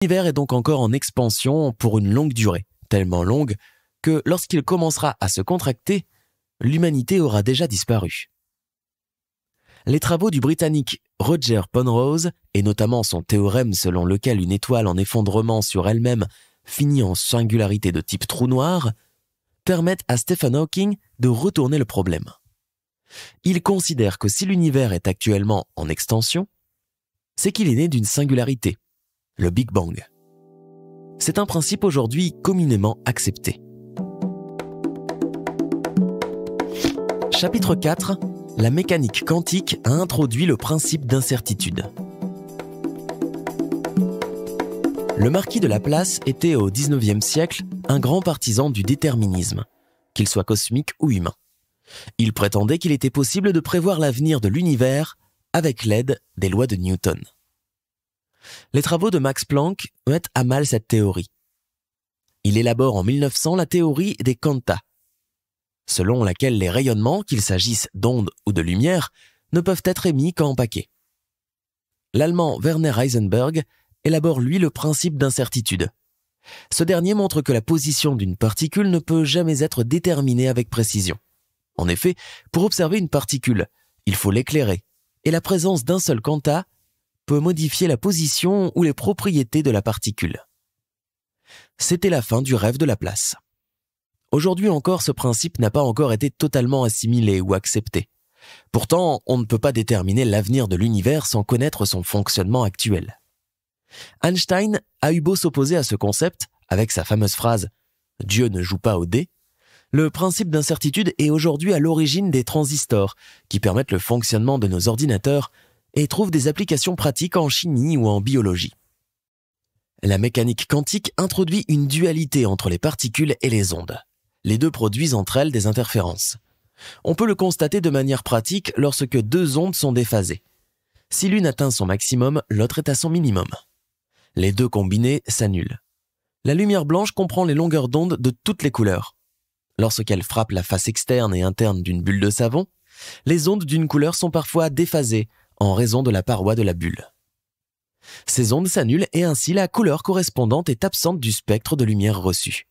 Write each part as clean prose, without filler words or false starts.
L'univers est donc encore en expansion pour une longue durée, tellement longue que lorsqu'il commencera à se contracter, l'humanité aura déjà disparu. Les travaux du Britannique Roger Penrose, et notamment son théorème selon lequel une étoile en effondrement sur elle-même finit en singularité de type trou noir, permettent à Stephen Hawking de retourner le problème. Il considère que si l'univers est actuellement en extension, c'est qu'il est né d'une singularité, le Big Bang. C'est un principe aujourd'hui communément accepté. Chapitre 4. La mécanique quantique a introduit le principe d'incertitude. Le marquis de Laplace était au XIXe siècle un grand partisan du déterminisme, qu'il soit cosmique ou humain. Il prétendait qu'il était possible de prévoir l'avenir de l'univers avec l'aide des lois de Newton. Les travaux de Max Planck mettent à mal cette théorie. Il élabore en 1900 la théorie des quanta, selon laquelle les rayonnements, qu'il s'agisse d'ondes ou de lumière, ne peuvent être émis qu'en paquets. L'Allemand Werner Heisenberg élabore lui le principe d'incertitude. Ce dernier montre que la position d'une particule ne peut jamais être déterminée avec précision. En effet, pour observer une particule, il faut l'éclairer, et la présence d'un seul quanta peut modifier la position ou les propriétés de la particule. C'était la fin du rêve de Laplace. Aujourd'hui encore, ce principe n'a pas encore été totalement assimilé ou accepté. Pourtant, on ne peut pas déterminer l'avenir de l'univers sans connaître son fonctionnement actuel. Einstein a eu beau s'opposer à ce concept, avec sa fameuse phrase « Dieu ne joue pas aux dés », le principe d'incertitude est aujourd'hui à l'origine des transistors, qui permettent le fonctionnement de nos ordinateurs et trouvent des applications pratiques en chimie ou en biologie. La mécanique quantique introduit une dualité entre les particules et les ondes. Les deux produisent entre elles des interférences. On peut le constater de manière pratique lorsque deux ondes sont déphasées. Si l'une atteint son maximum, l'autre est à son minimum. Les deux combinés s'annulent. La lumière blanche comprend les longueurs d'onde de toutes les couleurs. Lorsqu'elle frappe la face externe et interne d'une bulle de savon, les ondes d'une couleur sont parfois déphasées en raison de la paroi de la bulle. Ces ondes s'annulent et ainsi la couleur correspondante est absente du spectre de lumière reçu.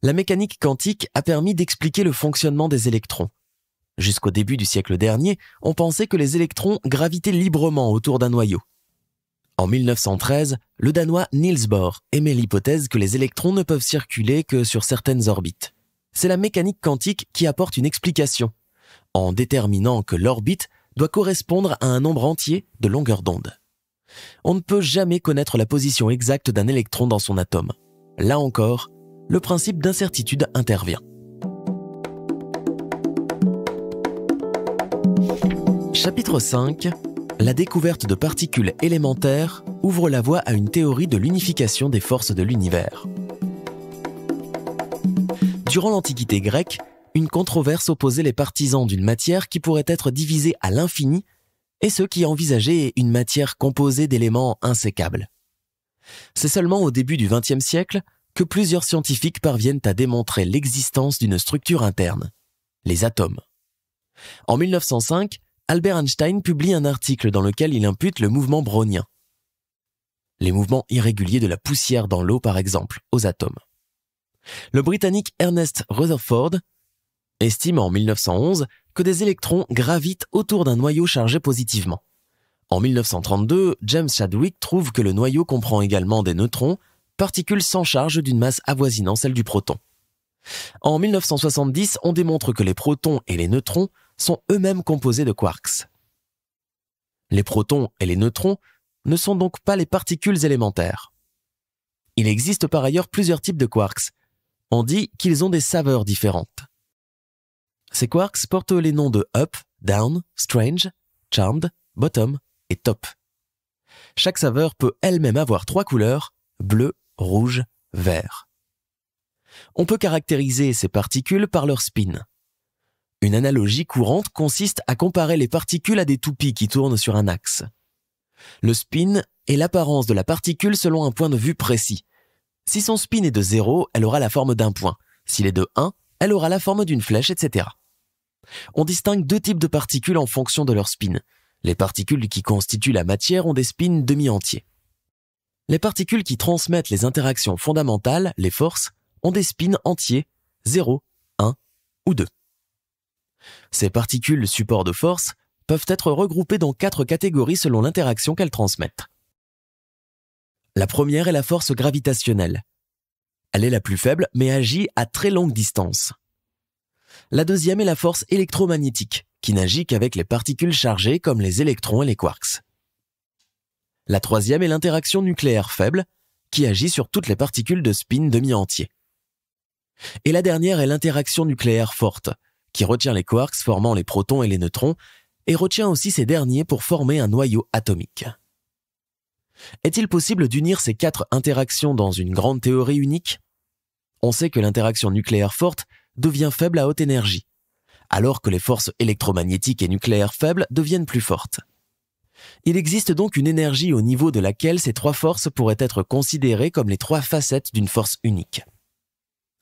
La mécanique quantique a permis d'expliquer le fonctionnement des électrons. Jusqu'au début du siècle dernier, on pensait que les électrons gravitaient librement autour d'un noyau. En 1913, le Danois Niels Bohr émet l'hypothèse que les électrons ne peuvent circuler que sur certaines orbites. C'est la mécanique quantique qui apporte une explication, en déterminant que l'orbite doit correspondre à un nombre entier de longueurs d'onde. On ne peut jamais connaître la position exacte d'un électron dans son atome. Là encore, le principe d'incertitude intervient. Chapitre 5. La découverte de particules élémentaires ouvre la voie à une théorie de l'unification des forces de l'univers. Durant l'Antiquité grecque, une controverse opposait les partisans d'une matière qui pourrait être divisée à l'infini et ceux qui envisageaient une matière composée d'éléments insécables. C'est seulement au début du XXe siècle que plusieurs scientifiques parviennent à démontrer l'existence d'une structure interne, les atomes. En 1905, Albert Einstein publie un article dans lequel il impute le mouvement brownien. Les mouvements irréguliers de la poussière dans l'eau, par exemple, aux atomes. Le Britannique Ernest Rutherford estime en 1911 que des électrons gravitent autour d'un noyau chargé positivement. En 1932, James Chadwick trouve que le noyau comprend également des neutrons, particules sans charge d'une masse avoisinant celle du proton. En 1970, on démontre que les protons et les neutrons sont eux-mêmes composés de quarks. Les protons et les neutrons ne sont donc pas les particules élémentaires. Il existe par ailleurs plusieurs types de quarks. On dit qu'ils ont des saveurs différentes. Ces quarks portent les noms de up, down, strange, charmed, bottom et top. Chaque saveur peut elle-même avoir 3 couleurs, bleu, rouge, vert. On peut caractériser ces particules par leur spin. Une analogie courante consiste à comparer les particules à des toupies qui tournent sur un axe. Le spin est l'apparence de la particule selon un point de vue précis. Si son spin est de 0, elle aura la forme d'un point. S'il est de 1, elle aura la forme d'une flèche, etc. On distingue 2 types de particules en fonction de leur spin. Les particules qui constituent la matière ont des spins demi-entiers. Les particules qui transmettent les interactions fondamentales, les forces, ont des spins entiers 0, 1 ou 2. Ces particules supports de force peuvent être regroupées dans 4 catégories selon l'interaction qu'elles transmettent. La première est la force gravitationnelle. Elle est la plus faible mais agit à très longue distance. La deuxième est la force électromagnétique, qui n'agit qu'avec les particules chargées comme les électrons et les quarks. La troisième est l'interaction nucléaire faible, qui agit sur toutes les particules de spin demi-entiers. Et la dernière est l'interaction nucléaire forte, qui retient les quarks formant les protons et les neutrons, et retient aussi ces derniers pour former un noyau atomique. Est-il possible d'unir ces 4 interactions dans une grande théorie unique? On sait que l'interaction nucléaire forte devient faible à haute énergie, alors que les forces électromagnétiques et nucléaires faibles deviennent plus fortes. Il existe donc une énergie au niveau de laquelle ces 3 forces pourraient être considérées comme les 3 facettes d'une force unique.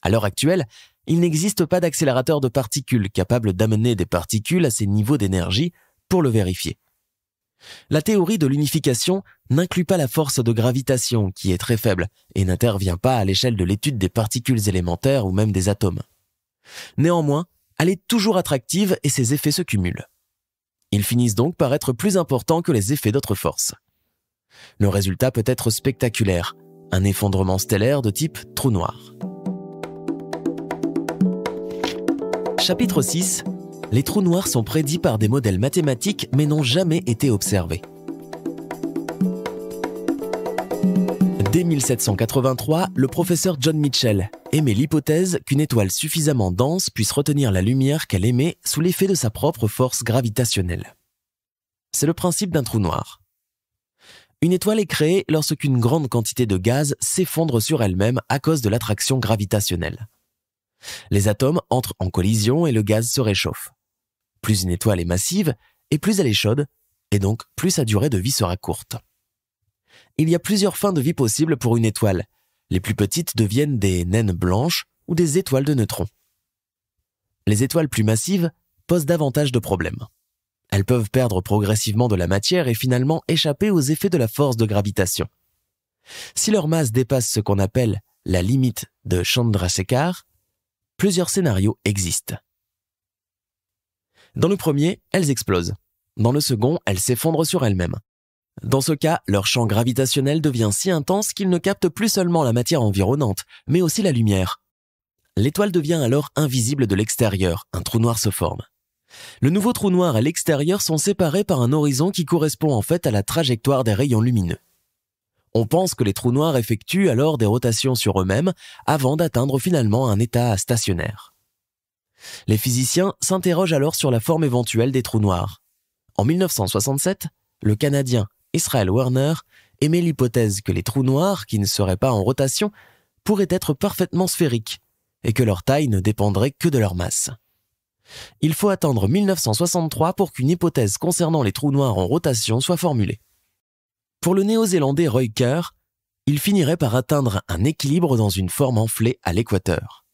À l'heure actuelle, il n'existe pas d'accélérateur de particules capable d'amener des particules à ces niveaux d'énergie pour le vérifier. La théorie de l'unification n'inclut pas la force de gravitation qui est très faible et n'intervient pas à l'échelle de l'étude des particules élémentaires ou même des atomes. Néanmoins, elle est toujours attractive et ses effets se cumulent. Ils finissent donc par être plus importants que les effets d'autres forces. Le résultat peut être spectaculaire, un effondrement stellaire de type trou noir. Chapitre 6. Les trous noirs sont prédits par des modèles mathématiques mais n'ont jamais été observés. Dès 1783, le professeur John Michell émet l'hypothèse qu'une étoile suffisamment dense puisse retenir la lumière qu'elle émet sous l'effet de sa propre force gravitationnelle. C'est le principe d'un trou noir. Une étoile est créée lorsqu'une grande quantité de gaz s'effondre sur elle-même à cause de l'attraction gravitationnelle. Les atomes entrent en collision et le gaz se réchauffe. Plus une étoile est massive, et plus elle est chaude, et donc plus sa durée de vie sera courte. Il y a plusieurs fins de vie possibles pour une étoile. Les plus petites deviennent des naines blanches ou des étoiles de neutrons. Les étoiles plus massives posent davantage de problèmes. Elles peuvent perdre progressivement de la matière et finalement échapper aux effets de la force de gravitation. Si leur masse dépasse ce qu'on appelle la limite de Chandrasekhar, plusieurs scénarios existent. Dans le premier, elles explosent. Dans le second, elles s'effondrent sur elles-mêmes. Dans ce cas, leur champ gravitationnel devient si intense qu'il ne capte plus seulement la matière environnante, mais aussi la lumière. L'étoile devient alors invisible de l'extérieur, un trou noir se forme. Le nouveau trou noir et l'extérieur sont séparés par un horizon qui correspond en fait à la trajectoire des rayons lumineux. On pense que les trous noirs effectuent alors des rotations sur eux-mêmes avant d'atteindre finalement un état stationnaire. Les physiciens s'interrogent alors sur la forme éventuelle des trous noirs. En 1967, le Canadien Israel Werner émet l'hypothèse que les trous noirs, qui ne seraient pas en rotation, pourraient être parfaitement sphériques et que leur taille ne dépendrait que de leur masse. Il faut attendre 1963 pour qu'une hypothèse concernant les trous noirs en rotation soit formulée. Pour le néo-zélandais Roy Kerr, il finirait par atteindre un équilibre dans une forme enflée à l'équateur.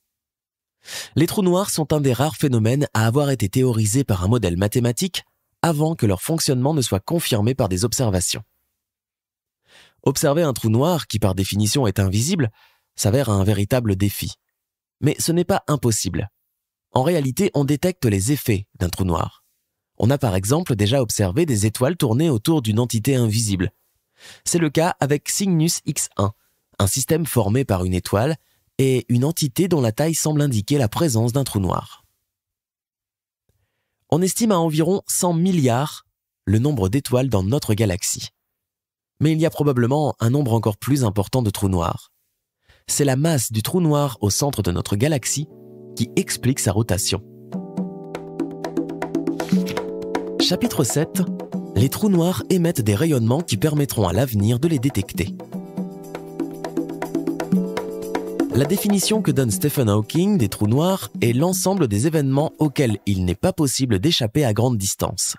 Les trous noirs sont un des rares phénomènes à avoir été théorisés par un modèle mathématique avant que leur fonctionnement ne soit confirmé par des observations. Observer un trou noir, qui par définition est invisible, s'avère un véritable défi. Mais ce n'est pas impossible. En réalité, on détecte les effets d'un trou noir. On a par exemple déjà observé des étoiles tourner autour d'une entité invisible. C'est le cas avec Cygnus X1, un système formé par une étoile et une entité dont la taille semble indiquer la présence d'un trou noir. On estime à environ 100 milliards le nombre d'étoiles dans notre galaxie. Mais il y a probablement un nombre encore plus important de trous noirs. C'est la masse du trou noir au centre de notre galaxie qui explique sa rotation. Chapitre 7. Les trous noirs émettent des rayonnements qui permettront à l'avenir de les détecter. La définition que donne Stephen Hawking des trous noirs est l'ensemble des événements auxquels il n'est pas possible d'échapper à grande distance.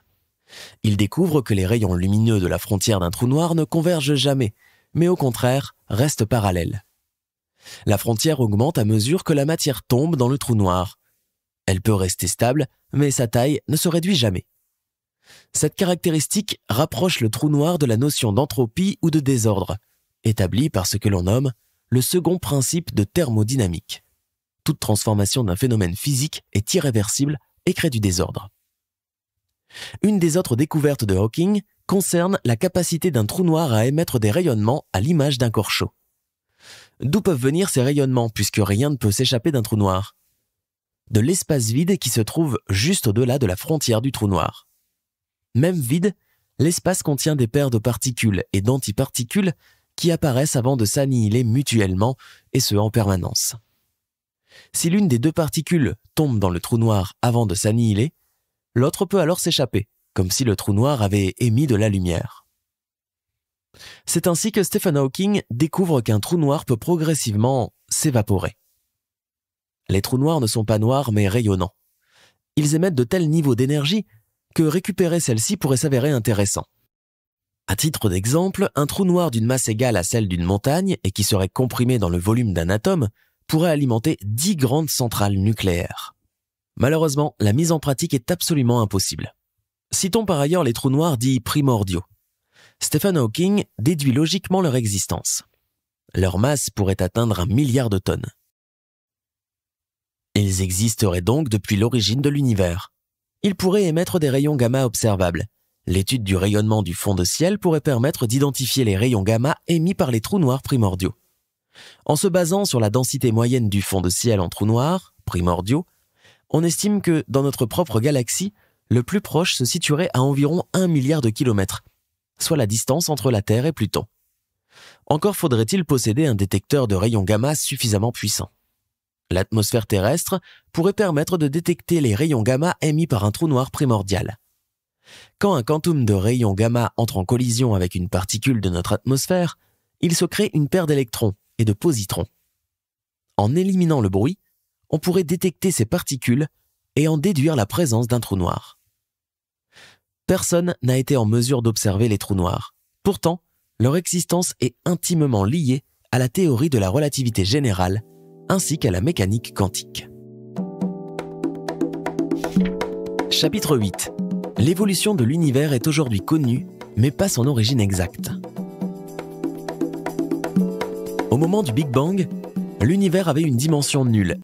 Il découvre que les rayons lumineux de la frontière d'un trou noir ne convergent jamais, mais au contraire restent parallèles. La frontière augmente à mesure que la matière tombe dans le trou noir. Elle peut rester stable, mais sa taille ne se réduit jamais. Cette caractéristique rapproche le trou noir de la notion d'entropie ou de désordre, établi par ce que l'on nomme le second principe de thermodynamique. Toute transformation d'un phénomène physique est irréversible et crée du désordre. Une des autres découvertes de Hawking concerne la capacité d'un trou noir à émettre des rayonnements à l'image d'un corps chaud. D'où peuvent venir ces rayonnements puisque rien ne peut s'échapper d'un trou noir? De l'espace vide qui se trouve juste au-delà de la frontière du trou noir. Même vide, l'espace contient des paires de particules et d'antiparticules qui apparaissent avant de s'annihiler mutuellement, et ce en permanence. Si l'une des deux particules tombe dans le trou noir avant de s'annihiler, l'autre peut alors s'échapper, comme si le trou noir avait émis de la lumière. C'est ainsi que Stephen Hawking découvre qu'un trou noir peut progressivement s'évaporer. Les trous noirs ne sont pas noirs mais rayonnants. Ils émettent de tels niveaux d'énergie que récupérer celle-ci pourrait s'avérer intéressant. À titre d'exemple, un trou noir d'une masse égale à celle d'une montagne et qui serait comprimé dans le volume d'un atome pourrait alimenter 10 grandes centrales nucléaires. Malheureusement, la mise en pratique est absolument impossible. Citons par ailleurs les trous noirs dits primordiaux. Stephen Hawking déduit logiquement leur existence. Leur masse pourrait atteindre 1 milliard de tonnes. Ils existeraient donc depuis l'origine de l'univers. Ils pourraient émettre des rayons gamma observables. L'étude du rayonnement du fond de ciel pourrait permettre d'identifier les rayons gamma émis par les trous noirs primordiaux. En se basant sur la densité moyenne du fond de ciel en trous noirs primordiaux, on estime que, dans notre propre galaxie, le plus proche se situerait à environ 1 milliard de kilomètres, soit la distance entre la Terre et Pluton. Encore faudrait-il posséder un détecteur de rayons gamma suffisamment puissant. L'atmosphère terrestre pourrait permettre de détecter les rayons gamma émis par un trou noir primordial. Quand un quantum de rayons gamma entre en collision avec une particule de notre atmosphère, il se crée une paire d'électrons et de positrons. En éliminant le bruit, on pourrait détecter ces particules et en déduire la présence d'un trou noir. Personne n'a été en mesure d'observer les trous noirs. Pourtant, leur existence est intimement liée à la théorie de la relativité générale ainsi qu'à la mécanique quantique. Chapitre 8. L'évolution de l'univers est aujourd'hui connue, mais pas son origine exacte. Au moment du Big Bang, l'univers avait une dimension nulle